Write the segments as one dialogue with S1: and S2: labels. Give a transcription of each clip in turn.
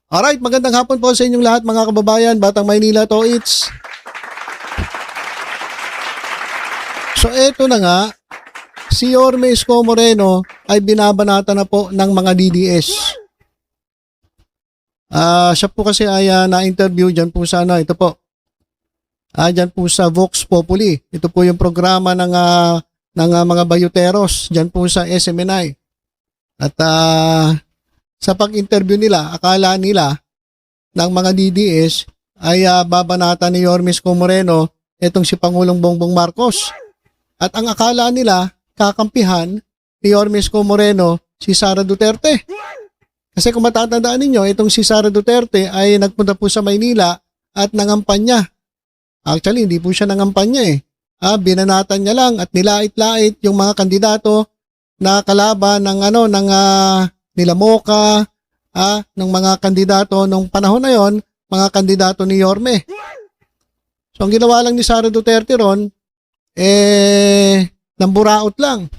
S1: Alright, magandang hapon po sa inyong lahat mga kababayan, Batang Maynila to it's. So eto na nga, si Yorme Isko Moreno ay binabanata na po ng mga DDS. Siya po kasi ay na-interview dyan po sa ito po. Dyan po sa Vox Populi. Ito po yung programa ng mga bayuteros dyan po sa SMNI. At sa pag-interview nila, akala nila ng mga DDS ay babanata ni Yorme Isko Moreno itong si Pangulong Bongbong Marcos. At ang akala nila, kakampihan ni Yorme Isko Moreno si Sara Duterte. Kasi kung matatandaan ninyo, itong si Sara Duterte ay nagpunta po sa Maynila at nangampanya. Actually, hindi po siya nangampanya eh. Binanatan niya lang at nilait-lait yung mga kandidato na kalaban ng nila Moca, ng mga kandidato nung panahon na yon, mga kandidato ni Yorme. So ang ginawa lang ni Sara Duterte ron, namburaot lang.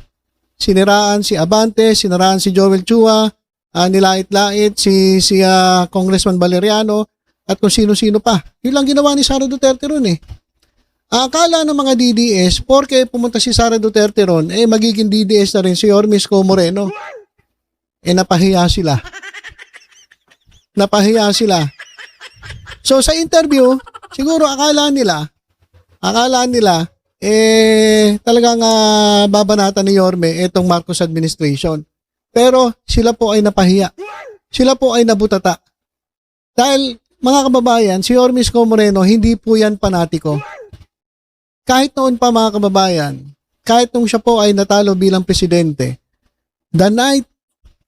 S1: Siniraan si Abante, siniraan si Joel Chua, nilait-lait si Congressman Valeriano, at kung sino-sino pa. Yun lang ginawa ni Sara Duterte ron eh. Akala ng mga DDS, porke pumunta si Sara Duterte ron, magiging DDS na rin si Yorme Isko Moreno. Napahiya sila. Napahiya sila. So sa interview, siguro akala nila, talagang babanatan ni Yorme itong Marcos administration. Pero sila po ay napahiya. Sila po ay nabutata. Dahil mga kababayan, si Yorme Isko Moreno, hindi po yan panatiko. Kahit noon pa mga kababayan, kahit nung siya po ay natalo bilang presidente, the night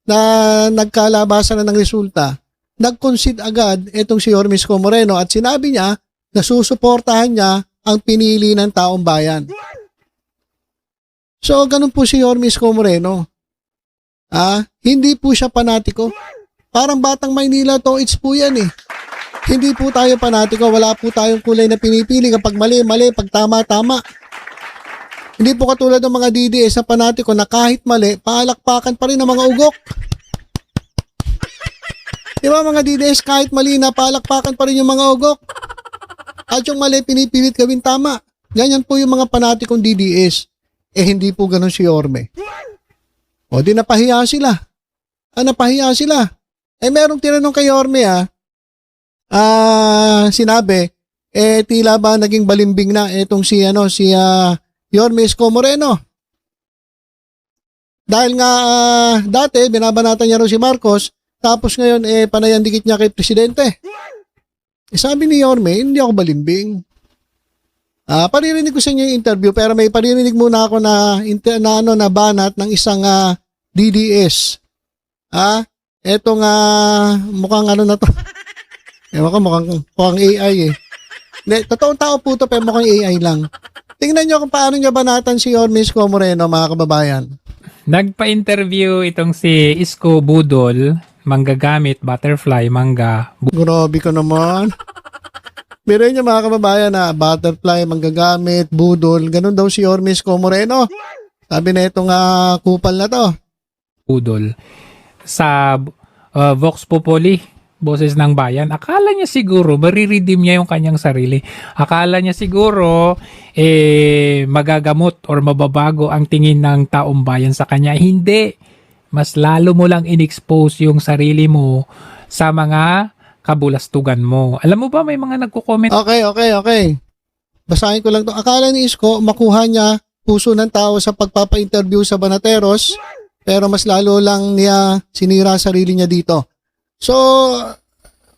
S1: na nagkalabasan na ng resulta, nag-concede agad itong si Yorme Isko Moreno at sinabi niya na susuportahan niya ang pinili ng taong bayan. So, ganun po si Yorme Isko Moreno. Hindi po siya panatiko. Parang Batang Maynila to it's po yan eh. Hindi po tayo panatiko. Wala po tayong kulay na pinipili. Kapag mali, mali. Pag tama, tama. Hindi po katulad ng mga DDS sa panatiko na kahit mali, paalakpakan pa rin ang mga ugok. Di ba mga DDS, kahit mali na, paalakpakan pa rin yung mga ugok. At yung mali, pinipilit gawin tama. Ganyan po yung mga panatikong DDS. Hindi po ganun si Yorme. O di napahiya sila. Napahiya sila. Merong tinanong kay Yorme sinabi, tila ba naging balimbing na itong si Yorme Isko Moreno. Dahil nga dati binabanatan niya rin si Marcos, tapos ngayon panayandikit niya kay presidente. Sabi ni Yorme, hindi ako balimbing. Paririnig ko sa inyo yung interview, pero may paririnig muna ako na banat ng isang DDS. Etong mukhang na to. Mukhang AI eh. Totoong tao po to, pero mukhang AI lang. Tingnan nyo kung paano niya banatan si Yorme Isko Moreno, mga kababayan.
S2: Nagpa-interview itong si Isko Budol, manggagamit, butterfly, mangga.
S1: Grabe ka naman. Meron niya mga kababayan na butterfly, manggagamit, budol, ganun daw si Yorme Isko Moreno. Sabi na itong kupal na to.
S2: Budol. Sa Vox Populi, Boses ng Bayan, akala niya siguro mariredeem niya yung kanyang sarili. Akala niya siguro magagamot or mababago ang tingin ng taong bayan sa kanya. Hindi. Mas lalo mo lang in-expose yung sarili mo sa mga kabulastugan mo. Alam mo ba may mga nagko-comment?
S1: Okay. Basahin ko lang to. Akala ni Isko makuha niya puso ng tao sa pagpapa-interview sa Banateros, pero mas lalo lang niya sinira sarili niya dito. So,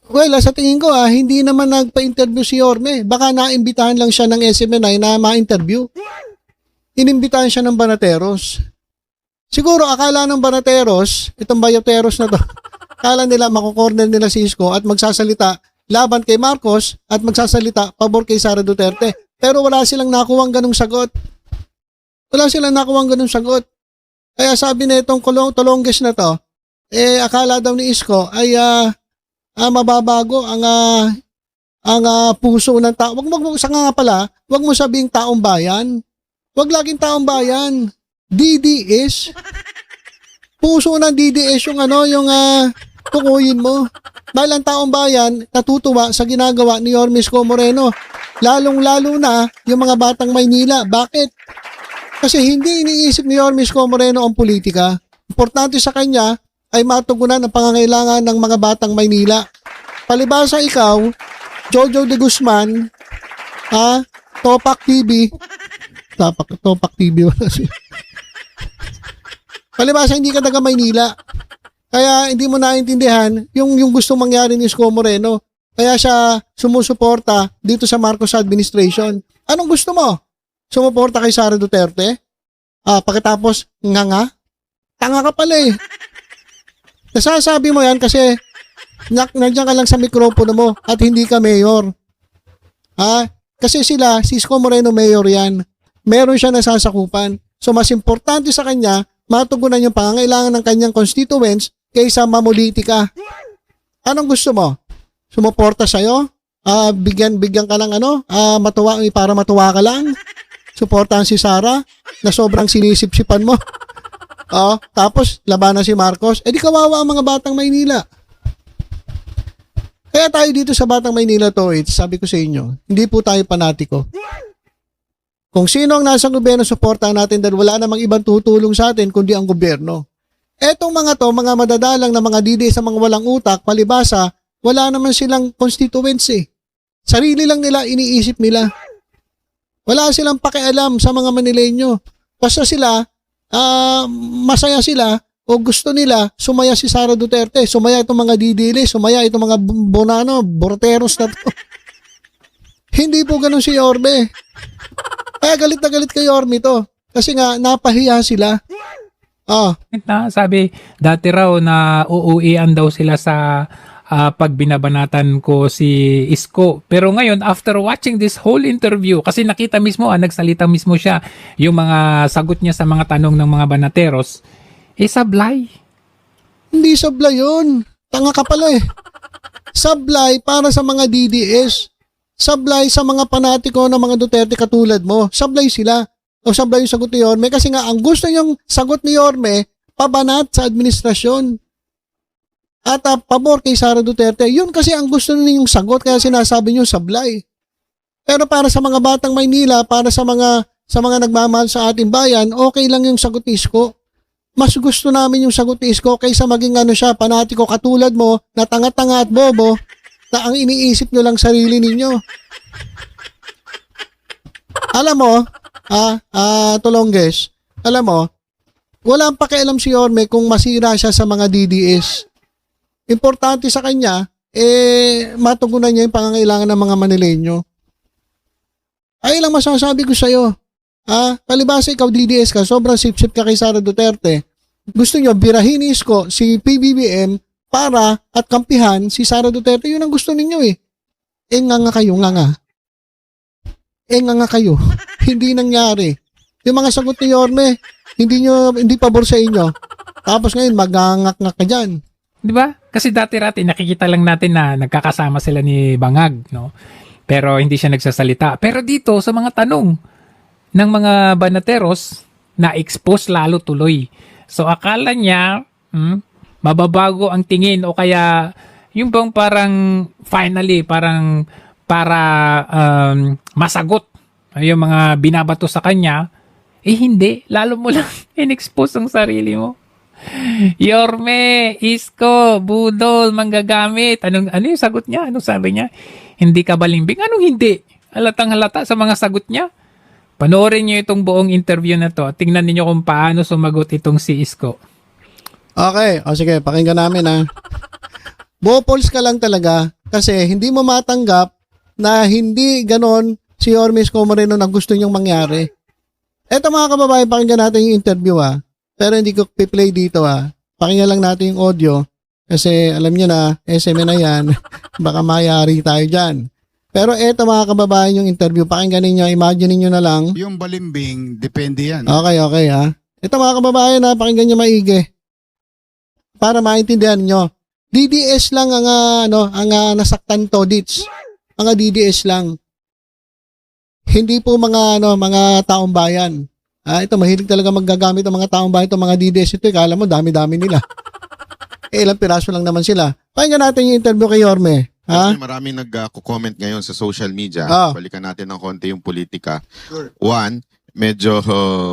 S1: sa tingin ko hindi naman nagpa-interview si Yorme. Baka naimbitahan lang siya ng SMNI na ma-interview. Inimbitahan siya ng Banateros. Siguro akala ng Banateros, itong Bayoteros na to, akala nila makukorner nila si Isko at magsasalita laban kay Marcos at magsasalita pabor kay Sara Duterte. Pero wala silang nakuwang ganung sagot. Kaya sabi na itong Tolonges na to, akala daw ni Isko ay mababago ang puso ng tao. Wag mo sabing taong bayan. Wag laging taong bayan. DDS. Puso ng DDS yung tukuyin mo. Dahil ang taong bayan natutuwa sa ginagawa ni Yorme Isko Moreno. Lalong-lalo na yung mga batang Maynila. Bakit? Kasi hindi iniisip ni Yorme Isko Moreno ang politika. Importante sa kanya ay matugunan ang pangangailangan ng mga batang Maynila. Palibasa ikaw, Jojo de Guzman, Topak TV, Topak TV wala siya. Palibasa hindi ka taga Maynila. Kaya hindi mo naintindihan yung gusto mangyari ni Isko Moreno. Kaya siya sumusuporta dito sa Marcos administration. Anong gusto mo? Sumuporta kay Sara Duterte? Pagkatapos, nga? Tanga ka pala eh. Nasasabi mo yan kasi nandiyan ka lang sa mikropono mo at hindi ka mayor. Kasi si Isko Moreno mayor yan. Meron siya nasasakupan. So mas importante sa kanya, matugunan yung pangangailangan ng kanyang constituents kaysa mamuliti ka. Anong gusto mo? Sumuporta sa'yo? Bigyan ka lang matuwa, para matuwa ka lang? Suportahan si Sara na sobrang sinisip-sipan mo. Tapos labanan si Marcos. Di kawawa ang mga batang Maynila. Kaya tayo dito sa Batang Maynila to, sabi ko sa inyo, hindi po tayo panatiko. Kung sino ang nasa gobyerno, suportahan natin dahil wala namang ibang tutulong sa atin kundi ang gobyerno. Etong mga to, mga madadalang na mga didi sa mga walang utak, palibasa, wala naman silang constituents eh. Sarili lang nila, iniisip nila. Wala silang pakialam sa mga Manileño. Basta sila, masaya sila o gusto nila, sumaya si Sara Duterte, sumaya itong mga didili, sumaya itong mga borteros na to. Hindi po ganun si Yorme. Kaya galit na galit kay Yorme to. Kasi nga, napahiya sila.
S2: Sabi, dati raw na uuwian daw sila sa pag binabanatan ko si Isko. Pero ngayon, after watching this whole interview, kasi nakita mismo, nagsalita mismo siya, yung mga sagot niya sa mga tanong ng mga banateros, sablay.
S1: Hindi sablay yun. Tanga ka pala eh. Sablay para sa mga DDS. Sablay sa mga panatiko ng mga Duterte katulad mo. Sablay sila. O sablay yung sagot ni Yorme. Kasi nga, ang gusto niyang sagot ni Yorme, pabanat sa administrasyon. At pabor kay Sara Duterte. Yun kasi ang gusto ninyong sagot. Kaya sinasabi niyo sablay. Pero para sa mga batang Maynila, para sa mga nagmamahal sa ating bayan, okay lang yung sagot ni Isko. Mas gusto namin yung sagot ni Isko kaysa maging siya, panatiko katulad mo, na tanga-tanga at bobo, na ang iniisip nyo lang sarili ninyo. Alam mo, Tulongges, alam mo, walang pakialam si Yorme kung masira siya sa mga DDS. Importante sa kanya, matugunan niya yung pangangailangan ng mga Manileño. Ay lang masasabi ko sa'yo. Palibasa ikaw DDS ka, sobrang sip-sip ka kay Sara Duterte. Gusto nyo birahin ni Isko si PBBM para at kampihan si Sara Duterte. Yun ang gusto ninyo eh. Nga kayo, nga. Nga kayo. Hindi nangyari. Yung mga sagot ni Yorme, hindi pabor sa inyo. Tapos ngayon, magangak-ngak ka dyan.
S2: Di ba? Kasi dati-rati, nakikita lang natin na nagkakasama sila ni Bangag, no? Pero hindi siya nagsasalita. Pero dito, sa mga tanong ng mga banateros, na-expose lalo tuloy. So, akala niya, mababago ang tingin o kaya yung bang parang finally, parang para masagot yung mga binabato sa kanya, hindi. Lalo mo lang in-expose ang sarili mo. Yorme, Isko, budol, manggagamit. Ano yung sagot niya? Anong sabi niya? Hindi ka balimbing? Anong hindi? Halatang halata sa mga sagot niya. Panoorin niyo itong buong interview na to. Tingnan niyo kung paano sumagot itong si Isko.
S1: Okay. O sige, pakinggan namin Bopols ka lang talaga kasi hindi mo matanggap na hindi ganon si Yorme Isko Moreno na gusto niyong mangyari. Eto mga kababayan, pakinggan natin yung interview Pero hindi ko piplay dito Pakinggan lang natin yung audio kasi alam niyo na, SM na yan, baka mayari tayo dyan. Pero eto mga kababayan yung interview, pakinggan ninyo, imagine niyo na lang.
S3: Yung balimbing, depende yan.
S1: Okay Ito mga kababayan pakinggan niyo maigi. Para maintindihan niyo. DDS lang ang nasaktan to, Dits. Mga DDS lang. Hindi po mga taong bayan. Ito mahilig talaga maggagamit ang mga taong bayan, ito mga DDS ito, kala mo dami-dami nila. ilang piraso lang naman sila. Pakinggan natin yung interview kay Yorme. Ha?
S4: Kasi maraming nag-comment ngayon sa social media.
S1: Ah.
S4: Balikan natin ng konti yung politika. One, medyo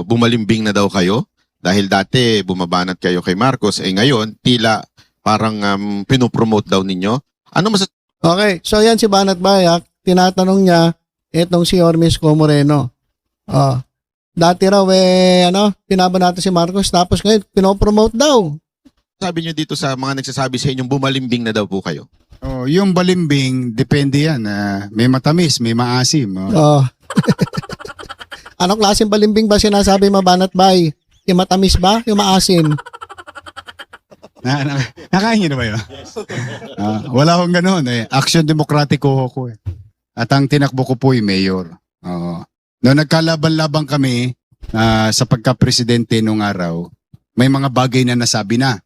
S4: bumalimbing na daw kayo. Dahil dati bumabanat kayo kay Marcos. Ngayon, tila parang pinopromote daw ninyo. Ano
S1: Okay, so yan si Banat Bayak, tinatanong niya itong si Yorme Isko Moreno. Dati raw pinabanatan si Marcos tapos ngayon pinopromote daw.
S4: masasabi nyo dito sa mga nagsasabi sa inyong bumalimbing na daw po kayo?
S3: Oh, yung balimbing, depende yan. May matamis, may maasim.
S1: Oh. Anong klaseng balimbing ba sinasabi mo, Banat Bay? Yung matamis ba? Yung maasim?
S3: Nakain niyo na ba yun? Wala akong ganun eh. Action Demokratiko ako eh. At ang tinakbo ko po yung mayor. Noong nagkalaban-labang kami sa pagka-presidente nung araw, may mga bagay na nasabi na.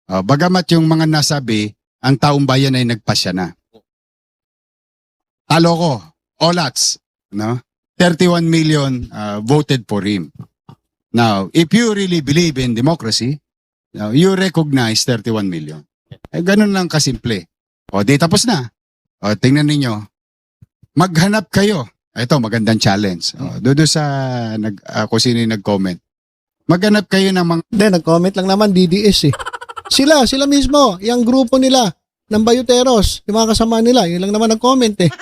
S3: Bagamat yung mga nasabi, ang taong bayan ay nagpasya na. Talo ko, Olats, no? 31 million voted for him. Now, if you really believe in democracy, you recognize 31 million. Ganun lang kasimple. Di tapos na. Tingnan ninyo. Maghanap kayo. Ito, magandang challenge. Doon sa kung sino yung nag-comment. Maghanap kayo ng mga...
S1: Hindi, nag-comment lang naman DDS eh. Sila mismo, yung grupo nila ng Bayuteros, yung mga kasama nila, yun lang naman nag-comment eh.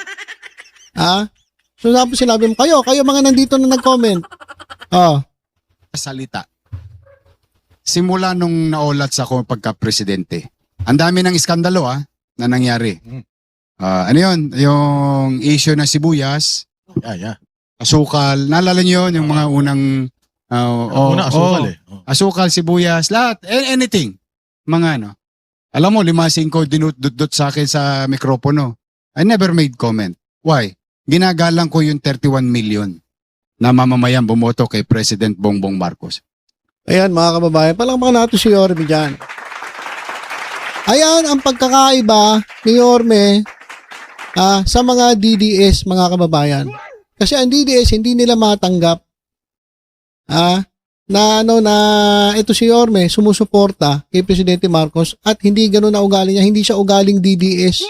S1: So tapos sinabi mo, kayo mga nandito na nag-comment.
S3: salita. Simula nung naolats ako pagka-presidente, ang dami ng iskandalo na nangyari. Ano yun? Yung issue ng sibuyas, asukal, naalala niyo yun? Yung mga unang...
S5: asukal
S3: asukal, sibuyas, lahat, anything. Mga ano. Alam mo, 5-5 dinudot sa akin sa mikropono. I never made comment. Why? Ginagalang ko yung 31 million na mamamayan bumoto kay President Bongbong Marcos.
S1: Ayan mga kababayan, palangpakan natin si Yorme dyan. Ayan ang pagkakaiba ni Yorme sa mga DDS mga kababayan. Kasi ang DDS hindi nila matanggap na ito si Yorme sumusuporta kay Presidente Marcos at hindi ganoon na ugali niya, hindi siya ugaling DDS.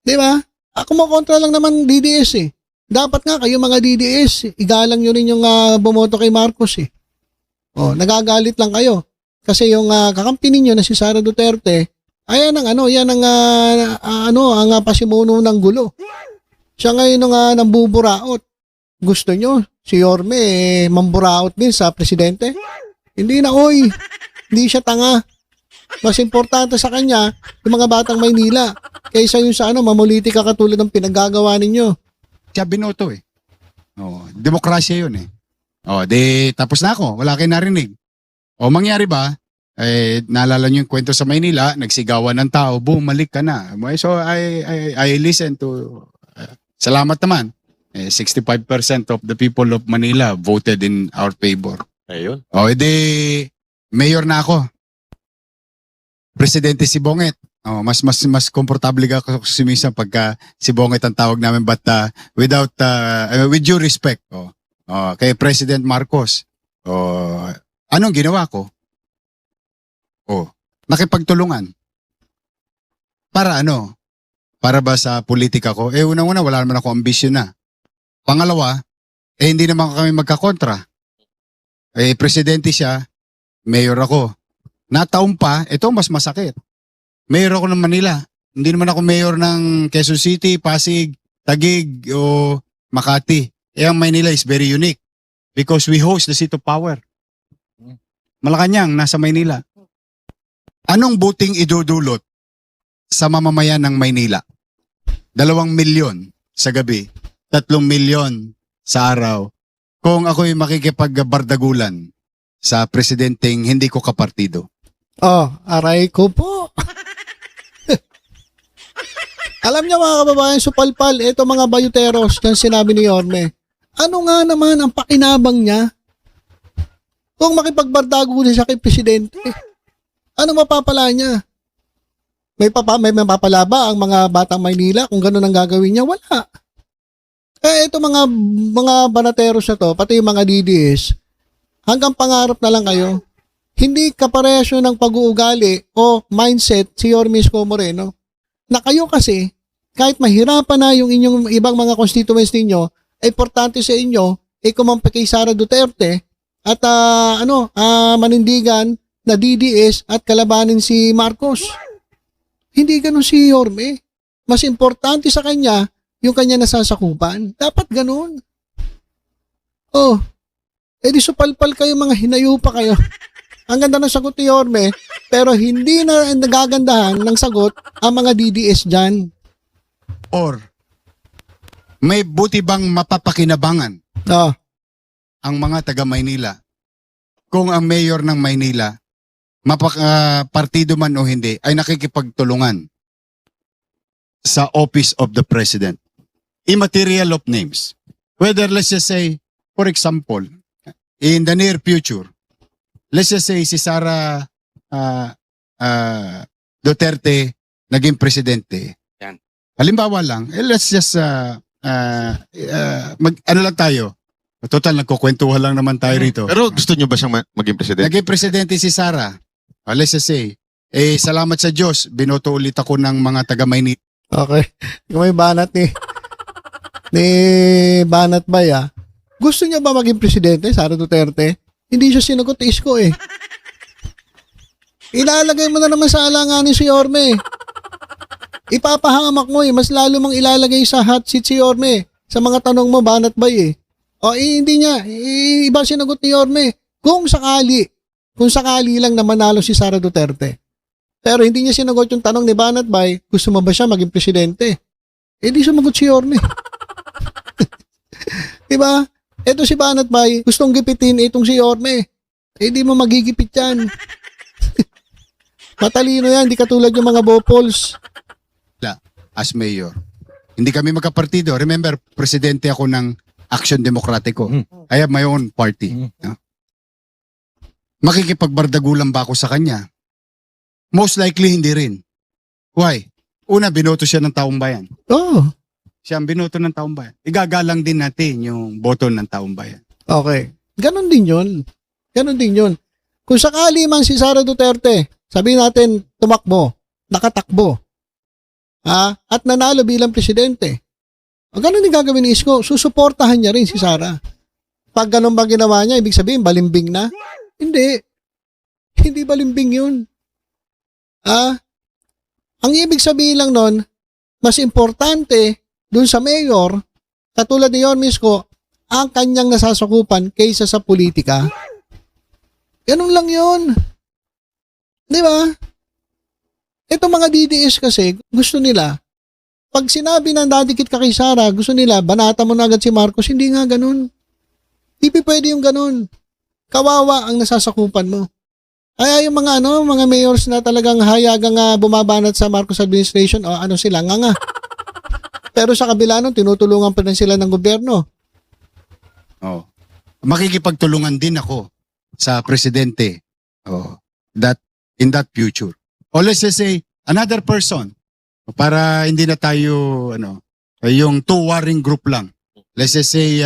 S1: Di ba? Kumokontra lang naman DDS eh. Dapat nga kayo mga DDS, igalang nyo rin yung bumoto kay Marcos eh. Nagagalit lang kayo. Kasi yung kakampi ninyo na si Sara Duterte, ayan ang pasimuno ng gulo. Siya ngayon nambuburaot. Gusto nyo si Yorme mamburaot din sa presidente? Hindi na hindi siya tanga. Mas importante sa kanya yung mga batang Maynila kaysa yung sa mamulitika katulad ng pinaggagawa ninyo.
S3: Siya binoto eh. Demokrasya yun eh. Tapos na ako. Wala kayo narinig. Mangyari ba? Naalala niyo yung kwento sa Maynila, nagsigawan ng tao, bumalik ka na. So I listen to, salamat naman. 65% of the people of Manila voted in our favor.
S5: Ayun.
S3: Mayor na ako. Presidente si Bonget. Mas komportable ako sumisa pagka si Bonget ang tawag namin, but with due respect kay President Marcos. Anong ginawa ko? Nakipagtulungan. Para ano? Para ba sa politika ko? Unang-una wala naman ako ambisyon na. Pangalawa, hindi naman kami magkakontra. Presidente siya, mayor ako. Nataon pa, ito mas masakit. Mayor ako ng Manila. Hindi naman ako mayor ng Quezon City, Pasig, Taguig o Makati. Ang Manila is very unique because we host the seat of power. Malacanang, nasa Maynila. Anong buting idudulot sa mamamayan ng Maynila? 2 milyon sa gabi, 3 milyon sa araw. Kung ako'y makikipagbardagulan sa presidenteng hindi ko kapartido.
S1: Aray ko po. Alam niyo mga kababayan, supalpal, ito mga bayuteros, yung sinabi ni Yorme. Ano nga naman ang pakinabang niya? Kung makipagbardagulan siya kay presidente, ano mapapala niya? May mapapala ba ang mga batang Maynila kung gano'n ang gagawin niya? Wala. Ito mga banateros na to, pati yung mga DDS, hanggang pangarap na lang kayo. hindi kaparehas yun ng pag-uugali o mindset si Yorme Isko Moreno na kayo kasi kahit mahirapan na yung inyong ibang mga constituents ninyo, ay importante sa inyo ay kumampi kay Sara Duterte at manindigan na DDS at kalabanin si Marcos. Hindi ganun si Yorme. Mas importante sa kanya yung kanya nasasakupan. Dapat ganun. Oh, edi supalpal kayo, mga hinayupa kayo. Ang ganda ng sagot ni Yorme, pero hindi na nagagandahan ng sagot ang mga DDS dyan.
S3: Or, may buti bang mapapakinabangan
S1: Oh,
S3: ang mga taga Maynila kung ang mayor ng Maynila, partido man o hindi, ay nakikipagtulungan sa Office of the President. Immaterial of names. Whether, let's just say, for example, in the near future, let's just say si Sara Duterte naging presidente.
S5: Yan.
S3: Halimbawa lang, let's just ano lang tayo. Total, nagkukwentuhan lang naman tayo rito.
S4: Pero gusto nyo ba siyang maging presidente?
S3: Naging presidente si Sara. Let's just say, salamat sa Diyos, binoto ulit ako ng mga taga Maynila.
S1: okay. Kung may banat ni Banat Bay, gusto niya ba maging presidente, Sara Duterte? Hindi siya sinagot ni Isko eh. Ilalagay mo na naman sa alanganin si Yorme. Ipapahamak mo eh. Mas lalo mang ilalagay sa hot seat si Yorme. Sa mga tanong mo, Banat Bay eh. O hindi niya. Iba sinagot ni Yorme. Kung sakali lang na manalo si Sara Duterte. Pero hindi niya sinagot yung tanong ni Banat Bay, gusto mo ba siya maging presidente? Hindi sumagot si Yorme. Diba? Ito si Banat Bay, gustong gipitin itong si Yorme. Hindi mo magigipit yan. Matalino yan, di katulad yung mga bopols.
S3: As mayor. Hindi kami magkapartido. Remember, presidente ako ng Action Demokratiko. I have my own party. No? Makikipagbardagulan ba ako sa kanya? Most likely, hindi rin. Why? Una, binoto siya ng taong bayan.
S1: Oh,
S3: Siya ang binoto ng taong bayan. Igagalang din natin yung boto ng taong bayan.
S1: okay. Ganon din yun. Kung sakali man si Sara Duterte, sabihin natin, tumakbo, nakatakbo, at nanalo bilang presidente. O ganun din gagawin ni Isko, susuportahan niya rin si Sara. Pag ganun ba ginawa niya, ibig sabihin, balimbing na? Hindi. Hindi balimbing yun. Ang ibig sabihin lang nun, mas importante dun sa mayor, katulad ni Yorme Isko, ang kanyang nasasakupan kaysa sa politika. Ganun lang yun. Di ba? Itong mga DDS kasi, gusto nila, pag sinabi na dadikit ka kay Sara, gusto nila, banata mo na agad si Marcos, hindi nga ganun. Hindi pwede yung ganun. Kawawa ang nasasakupan mo. Ay yung mga mga mayors na talagang hayagang bumabanat sa Marcos administration, sila nga. Pero sa kabila nun, tinutulungan pa rin sila ng gobyerno.
S3: Oh. Makikipagtulungan din ako sa presidente. Oh. In that future. Or let's just say, another person. Para hindi na tayo, yung two warring group lang. Let's just say,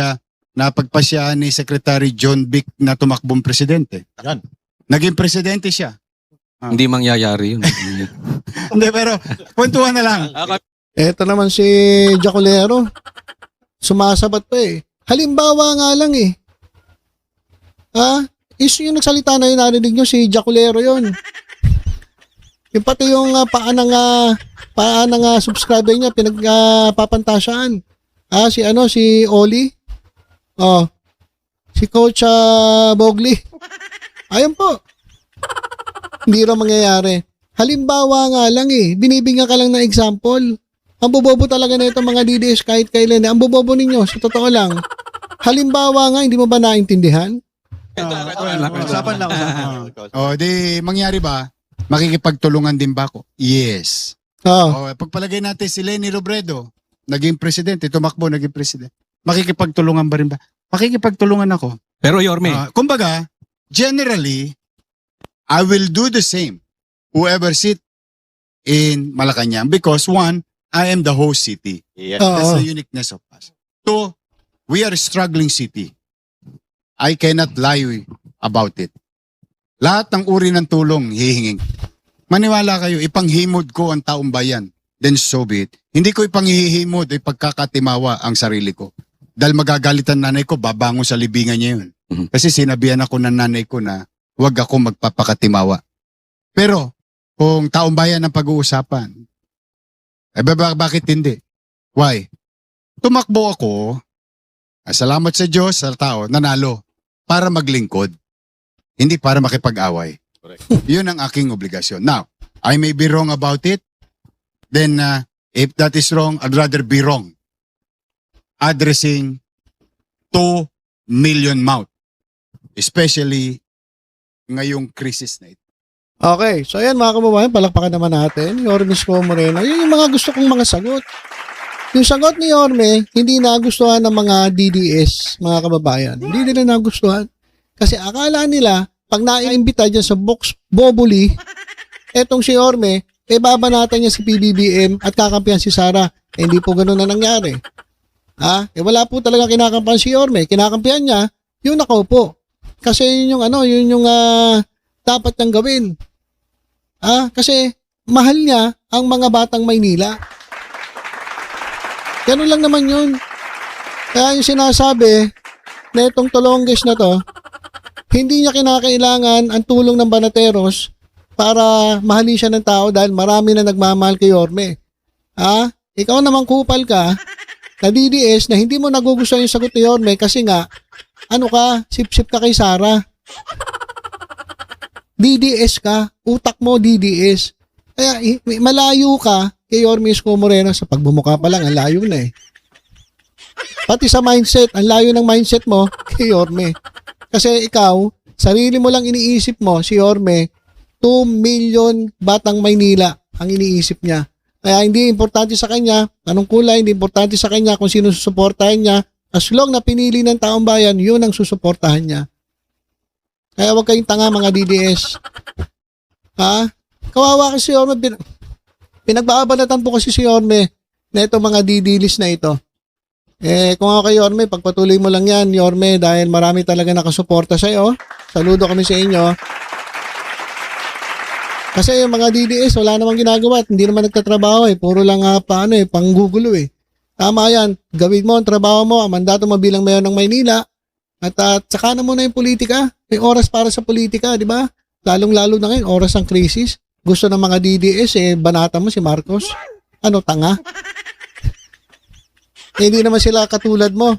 S3: napagpasya ni Secretary John Vic na tumakbong presidente.
S5: Yan.
S3: Naging presidente siya.
S6: Hindi mangyayari yun.
S3: Hindi, pero kwentuhan na lang.
S1: Eto naman si Jacolero. Sumasabat pa eh. Halimbawa nga lang eh. Yung nagsalita na yun, narinig nyo, si Jacolero yun. Yung pati yung paan ng subscriber niya, pinagpapantasyaan. Si Oli. Si Coach Bogli. Ayun po. Hindi raw mangyayari. Halimbawa nga lang eh. Binibigyan ka lang ng example. Ang bobobo talaga na itong mga DDS kahit kailan. Ang bobobo ninyo, sa totoo lang. Halimbawa nga, hindi mo ba naintindihan?
S5: Usapan lang.
S3: Di mangyari ba? Makikipagtulungan din ba ako? Yes. Pagpalagay natin si Leni Robredo, naging presidente, tumakbo, naging presidente. Makikipagtulungan ba rin ba? Makikipagtulungan ako.
S6: Pero Yorme,
S3: Kumbaga, generally, I will do the same. Whoever sit in Malacanang. Because one, I am the host city.
S5: Yes.
S3: That's the uniqueness of us. Two, we are a struggling city. I cannot lie about it. Lahat ng uri ng tulong hihinging. Maniwala kayo, ipanghimod ko ang taong bayan. Then so be it. Hindi ko ipanghihimod o ipagkakatimawa ang sarili ko. Dahil magagalitan nanay ko, babango sa libingan niya yun.
S6: Mhm.
S3: Kasi sinabihan ako ng nanay ko na huwag ako magpapakatimawa. Pero, kung taong bayan ang pag-uusapan, bakit hindi? Why? Tumakbo ako, salamat sa Diyos, sa tao, nanalo, para maglingkod. Hindi para makipag-away. Yun ang aking obligasyon. Now, I may be wrong about it. Then, if that is wrong, I'd rather be wrong. Addressing 2 million mouth. Especially ngayong crisis na ito.
S1: Okay, so ayan mga kababayan, palakpakan naman natin. Yorme Isko Moreno. Yun yung mga gusto kong mga sagot. Yung sagot ni Yorme, hindi nagustuhan ng mga DDS, mga kababayan. Hindi nila nagustuhan. Kasi akala nila, pag naiimbita dyan sa Vox Populi, etong si Yorme, babanatan niya si PBBM at kakampihan si Sara. Hindi po ganun na nangyari. Wala po talaga kinakampihan si Yorme. Kinakampihan niya, yung nakaupo. Kasi yun yung dapat niyang gawin. Kasi mahal niya ang mga batang Maynila. Ganun lang naman yun. Kaya yung sinasabi na itong Tolonges na to, hindi niya kinakailangan ang tulong ng Banateros para mahalin siya ng tao dahil marami na nagmamahal kay Yorme. Ikaw naman kupal ka na DDS na hindi mo nagugustuhan yung sagot ni Yorme kasi nga, sip-sip ka kay Sara. DDS ka, utak mo DDS. Kaya malayo ka kay Yorme Isko Moreno sa pagbumuka pa lang, ang layo na eh. Pati sa mindset, ang layo ng mindset mo kay Yorme. Kasi ikaw, sarili mo lang iniisip mo, si Yorme, 2 million batang Maynila ang iniisip niya. Kaya hindi importante sa kanya, anong kulay, hindi importante sa kanya kung sino susuportahan niya. As long na pinili ng taong bayan, yun ang susuportahan niya. Kaya huwag kayong tanga mga DDS. Kawawa kasi si Yorme. Pinagbabalatan po kasi si Yorme na itong mga DD-list na ito. Kung ako kay Yorme, pagpatuloy mo lang yan, Yorme, dahil marami talaga nakasuporta sa iyo. Saludo kami sa inyo. Kasi yung mga DDS, wala namang ginagawa at hindi naman nagtatrabaho Puro lang panggugulo Tama yan. Gawin mo ang trabaho mo, ang mandato mo bilang mayor ng Maynila. At saka na muna yung politika. May oras para sa politika, di ba? Lalong-lalo na ngayon, oras ang krisis. Gusto ng mga DDS, banata mo si Marcos. Tanga? Hindi naman sila katulad mo.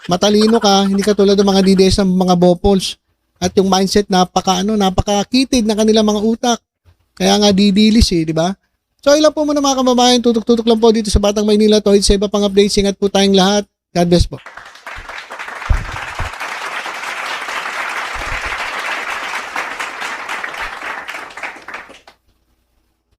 S1: Matalino ka, hindi katulad ng mga DDS ng mga bopols. At yung mindset, napakakitid na kanilang mga utak. Kaya nga didilis di ba? So ilan po muna mga kababayan, tutok-tutok lang po dito sa Batang Maynila. Tohid sa iba pang updates, ingat po tayong lahat. God bless po.